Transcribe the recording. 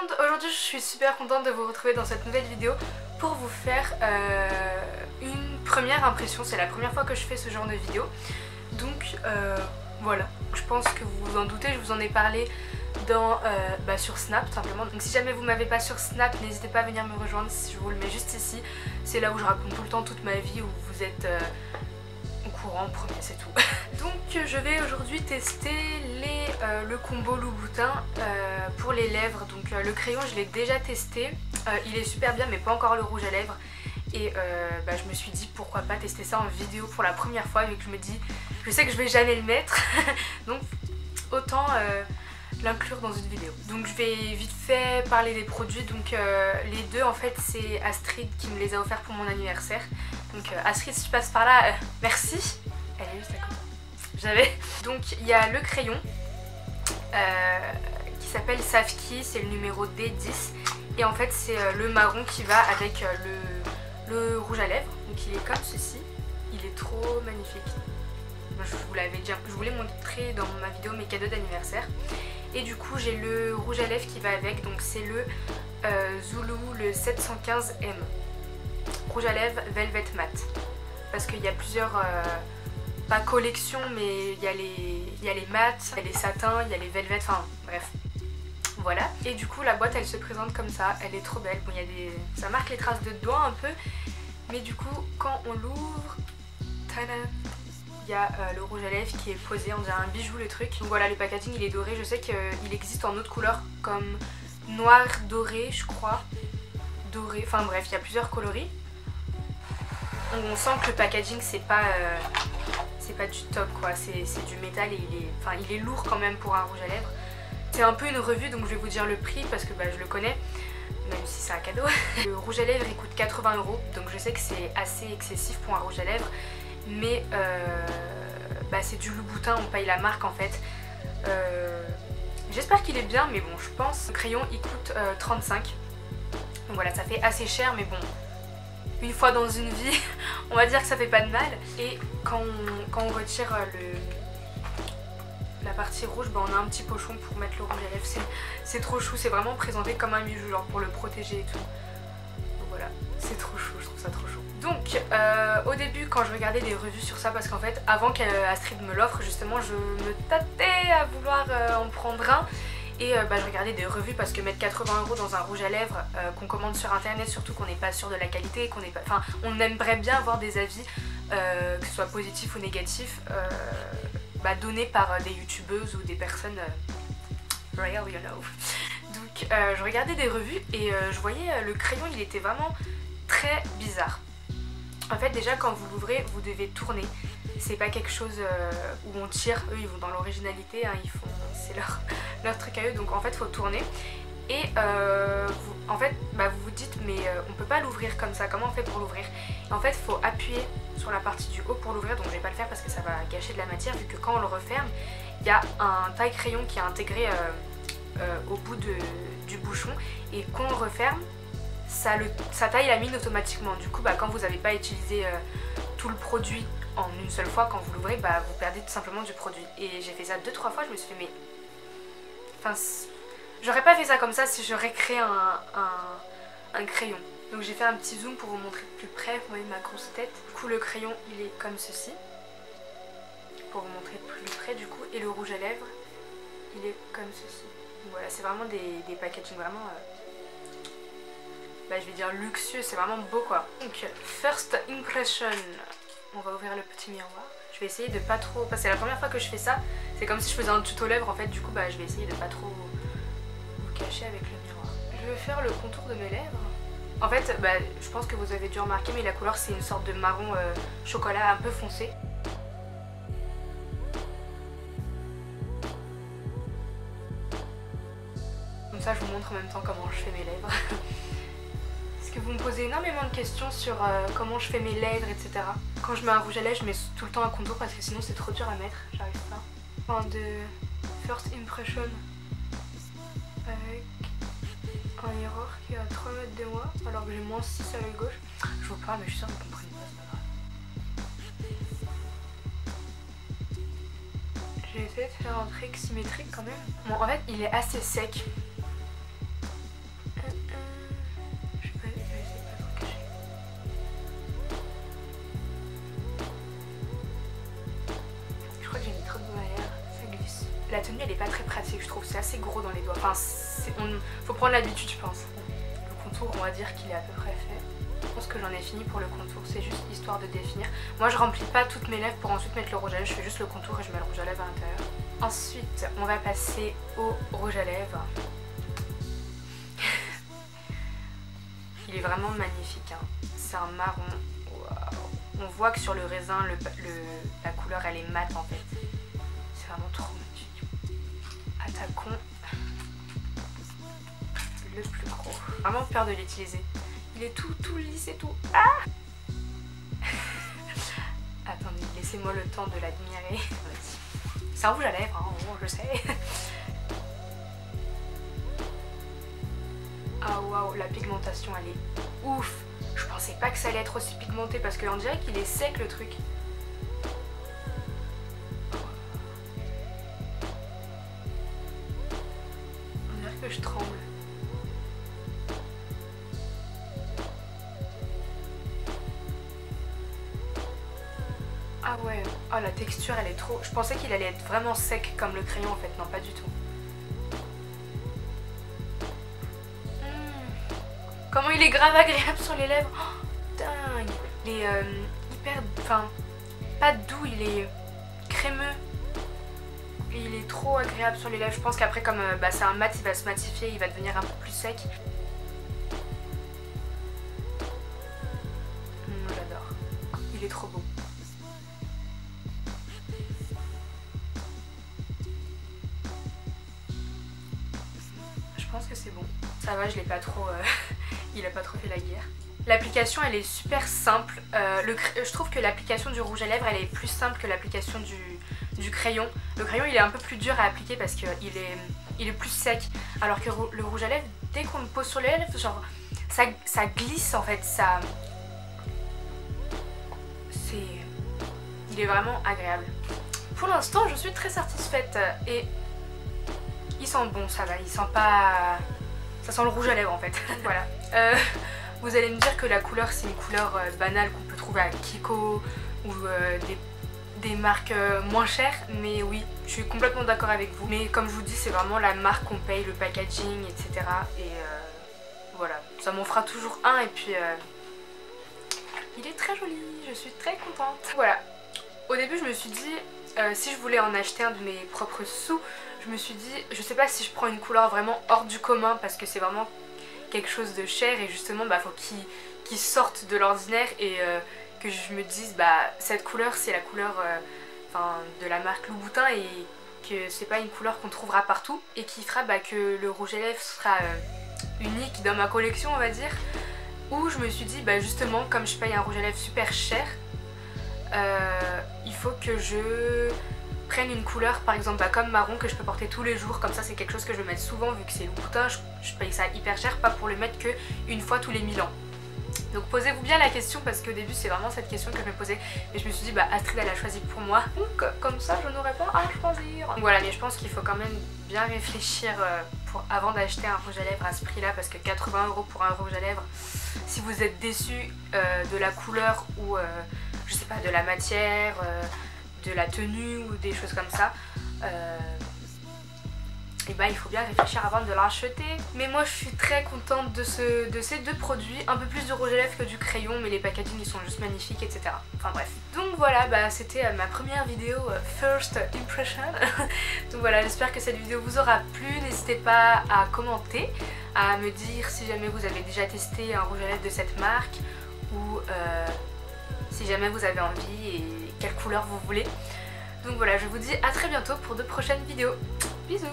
monde, aujourd'hui je suis super contente de vous retrouver dans cette nouvelle vidéo pour vous faire une première impression. C'est la première fois que je fais ce genre de vidéo, donc voilà, je pense que vous vous en doutez, je vous en ai parlé sur Snap simplement. Donc si jamais vous m'avez pas sur Snap, n'hésitez pas à venir me rejoindre, je vous le mets juste ici. C'est là où je raconte tout le temps toute ma vie, où vous êtes au courant, premier, c'est tout. Donc je vais aujourd'hui tester le combo Louboutin pour les lèvres. Donc le crayon je l'ai déjà testé, il est super bien mais pas encore le rouge à lèvres. Et je me suis dit pourquoi pas tester ça en vidéo pour la première fois, vu que je me dis je sais que je vais jamais le mettre donc autant l'inclure dans une vidéo. Donc je vais vite fait parler des produits. Donc les deux en fait c'est Astrid qui me les a offerts pour mon anniversaire. Donc Astrid, si tu passes par là, merci. Elle est juste à côté. J'avais. Donc il y a le crayon qui s'appelle Safki, c'est le numéro D10. Et en fait c'est le marron qui va avec le rouge à lèvres. Donc il est comme ceci. Il est trop magnifique. Je vous l'avais déjà, je vous l'ai montré dans ma vidéo mes cadeaux d'anniversaire. Et du coup j'ai le rouge à lèvres qui va avec, donc c'est le Zulu, le 715M. Rouge à lèvres Velvet Matte. Parce qu'il y a plusieurs, pas collections, mais il y a les mattes, il y a les satins, il y a les velvet, enfin bref. Voilà. Et du coup la boîte elle se présente comme ça, elle est trop belle. Bon, il y a ça marque les traces de doigts un peu, mais du coup quand on l'ouvre, tadam, il y a le rouge à lèvres qui est posé, on dirait un bijou le truc. Donc voilà, le packaging il est doré, je sais qu'il existe en autres couleurs comme noir, doré je crois, doré, enfin bref il y a plusieurs coloris. Donc on sent que le packaging c'est pas du top quoi, c'est du métal et il est lourd quand même pour un rouge à lèvres. C'est un peu une revue donc je vais vous dire le prix parce que je le connais, même si c'est un cadeau. Le rouge à lèvres il coûte 80 €, donc je sais que c'est assez excessif pour un rouge à lèvres. Mais c'est du Louboutin, on paye la marque en fait. J'espère qu'il est bien, mais bon, je pense. Le crayon il coûte 35. Donc voilà, ça fait assez cher, mais bon, une fois dans une vie, on va dire que ça fait pas de mal. Et quand on retire la partie rouge, on a un petit pochon pour mettre le rouge à lèvres. C'est trop chou, c'est vraiment présenté comme un bijou, genre pour le protéger et tout. Donc voilà, c'est trop chou, je trouve ça trop chou. Donc au début quand je regardais des revues sur ça, parce qu'en fait avant qu'Astrid me l'offre justement je me tâtais à vouloir en prendre un. Et je regardais des revues parce que mettre 80 € dans un rouge à lèvres qu'on commande sur internet, surtout qu'on n'est pas sûr de la qualité, qu'on n'est pas, enfin on aimerait bien avoir des avis, que ce soit positifs ou négatifs, donnés par des youtubeuses ou des personnes real, you know. Donc je regardais des revues et je voyais le crayon, il était vraiment très bizarre. En fait déjà quand vous l'ouvrez vous devez tourner, c'est pas quelque chose où on tire, eux ils vont dans l'originalité, hein, c'est leur truc à eux, donc en fait faut tourner. Et vous vous dites mais on peut pas l'ouvrir comme ça, comment on fait pour l'ouvrir? En fait faut appuyer sur la partie du haut pour l'ouvrir, donc je vais pas le faire parce que ça va gâcher de la matière, vu que quand on le referme il y a un taille crayon qui est intégré au bout du bouchon, et quand on le referme ça taille la mine automatiquement. Du coup quand vous n'avez pas utilisé tout le produit en une seule fois, quand vous l'ouvrez vous perdez tout simplement du produit. Et j'ai fait ça 2-3 fois, je me suis fait mais j'aurais pas fait ça comme ça si j'aurais créé un crayon. Donc j'ai fait un petit zoom pour vous montrer de plus près, vous voyez ma grosse tête. Du coup le crayon il est comme ceci, pour vous montrer de plus près du coup, et le rouge à lèvres il est comme ceci. Donc voilà, c'est vraiment des packaging vraiment je vais dire luxueux, c'est vraiment beau quoi. Donc first impression, on va ouvrir le petit miroir. Je vais essayer de pas trop, parce que c'est la première fois que je fais ça, c'est comme si je faisais un tuto lèvres en fait, du coup je vais essayer de pas trop vous cacher avec le miroir. Je vais faire le contour de mes lèvres. En fait je pense que vous avez dû remarquer, mais la couleur c'est une sorte de marron chocolat un peu foncé. Comme ça je vous montre en même temps comment je fais mes lèvres. Parce que vous me posez énormément de questions sur comment je fais mes lèvres, etc. Quand je mets un rouge à lèvres, je mets tout le temps un contour parce que sinon c'est trop dur à mettre, j'arrive pas. Enfin de first impression avec un miroir qui est à 3 mètres de moi, alors que j'ai moins 6 à l'œil gauche. Je vois pas, mais je suis sûre que vous comprenez pas, c'est pas grave. J'ai essayé de faire un trick symétrique quand même. Bon, en fait il est assez sec. assez gros dans les doigts. Enfin, faut prendre l'habitude, je pense. Le contour, on va dire qu'il est à peu près fait. Je pense que j'en ai fini pour le contour, c'est juste histoire de définir. Moi, je remplis pas toutes mes lèvres pour ensuite mettre le rouge à lèvres, je fais juste le contour et je mets le rouge à lèvres à l'intérieur. Ensuite, on va passer au rouge à lèvres. Il est vraiment magnifique, hein. C'est un marron. Wow. On voit que sur le raisin, la couleur, elle est mate en fait. C'est vraiment trop magnifique. Attaquons le plus gros. Vraiment peur de l'utiliser. Il est tout lisse et tout. Ah attendez, laissez-moi le temps de l'admirer. C'est un rouge à lèvres, hein, je sais. Ah waouh, la pigmentation elle est ouf. Je pensais pas que ça allait être aussi pigmenté parce qu'on dirait qu'il est sec le truc. On dirait que je tremble. Ah ouais, oh la texture elle est trop... Je pensais qu'il allait être vraiment sec comme le crayon en fait, non pas du tout. Comment il est grave agréable sur les lèvres. Oh, dingue. Il est hyper... Enfin, pas doux, il est crémeux. Et il est trop agréable sur les lèvres. Je pense qu'après comme c'est un mat, il va se matifier, il va devenir un peu plus sec. J'adore. Il est trop beau. Je pense que c'est bon. Ça va, je l'ai pas trop... il a pas trop fait la guerre. L'application elle est super simple. Je trouve que l'application du rouge à lèvres elle est plus simple que l'application du crayon. Le crayon il est un peu plus dur à appliquer parce qu'il est plus sec. Alors que le rouge à lèvres, dès qu'on le pose sur les lèvres, genre ça glisse en fait. Il est vraiment agréable. Pour l'instant je suis très satisfaite et il sent bon, ça va, il sent pas... Ça sent le rouge à lèvres en fait. Voilà. Vous allez me dire que la couleur c'est une couleur banale qu'on peut trouver à Kiko ou des marques moins chères, mais oui, je suis complètement d'accord avec vous. Mais comme je vous dis, c'est vraiment la marque qu'on paye, le packaging, etc. Et voilà, ça m'en fera toujours un et puis il est très joli, je suis très contente. Voilà, au début je me suis dit, si je voulais en acheter un de mes propres sous, je me suis dit, je sais pas si je prends une couleur vraiment hors du commun parce que c'est vraiment quelque chose de cher et justement faut qu'il sorte de l'ordinaire et que je me dise cette couleur c'est la couleur de la marque Louboutin et que c'est pas une couleur qu'on trouvera partout et qui fera que le rouge à lèvres sera unique dans ma collection on va dire. Où je me suis dit justement comme je paye un rouge à lèvres super cher, il faut que je prenne une couleur par exemple comme marron que je peux porter tous les jours, comme ça c'est quelque chose que je vais mettre souvent vu que c'est Louboutin, je paye ça hyper cher, pas pour le mettre que une fois tous les 1000 ans. Donc posez-vous bien la question parce qu'au début c'est vraiment cette question que je me posais et je me suis dit Astrid elle a choisi pour moi donc comme ça je n'aurais pas à choisir. Donc voilà, mais je pense qu'il faut quand même bien réfléchir avant d'acheter un rouge à lèvres à ce prix là parce que 80 € pour un rouge à lèvres, si vous êtes déçu de la couleur ou je sais pas de la matière, de la tenue ou des choses comme ça, et il faut bien réfléchir avant de l'acheter. Mais moi je suis très contente de ces deux produits, un peu plus de rouge à lèvres que du crayon, mais les packaging ils sont juste magnifiques, etc. Enfin bref. Donc voilà, c'était ma première vidéo First Impression. Donc voilà, j'espère que cette vidéo vous aura plu. N'hésitez pas à commenter, à me dire si jamais vous avez déjà testé un rouge à lèvres de cette marque ou si jamais vous avez envie et quelle couleur vous voulez. Donc voilà, je vous dis à très bientôt pour de prochaines vidéos. Bisous!